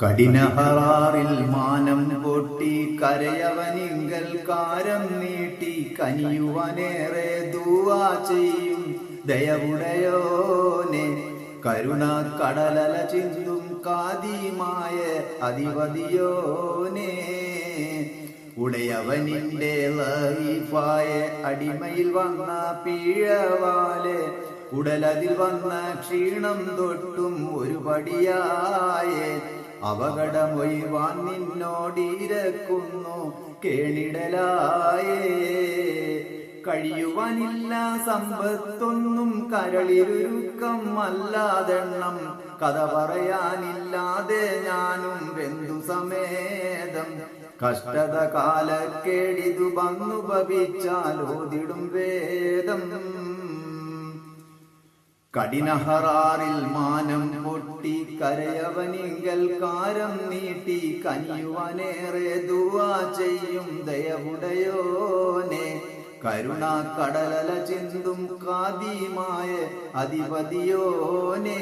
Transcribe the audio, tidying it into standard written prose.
കഠിനഹറാറിൽ മാനം പൊട്ടി കരയവനിങ്കൽ കാരം നീട്ടി കനിയുവാനേറെ ദുആ ചെയ്യും ദയവുടയോനെ. കരുണ കടലല ചിന്തും കാദിമായ അധിപതിയോനെ. ഉടയവനിന്റെ ലൈഫായ അടിമയിൽ വന്ന പീഴവാലെ ഉടലതിൽ വന്ന ക്ഷീണം തൊട്ടും ഒരു പടിയായേ. അപകടമൊഴിവാൻ നിന്നോടിരക്കുന്നു കേണിടലായേ. കഴിയുവാനില്ല സമ്പത്തൊന്നും കരളിരുക്കം അല്ലാതെണ്ണം. കഥ പറയാനില്ലാതെ ഞാനും വെന്തു സമേതം. കഷ്ടത കാലക്കേടിതു വന്നു ഭവിച്ചാലോതിടും വേദം. കഠിനഹറാറിൽ മാനം പൊട്ടി കരയവനിങ്കൽ കാരം നീട്ടി കനിയുവാനേറെ ദുആ ചെയ്യും ദയവുടയോനെ. കരുണ കടലല ചിന്തും കാദിമായ അധിപതിയോനെ.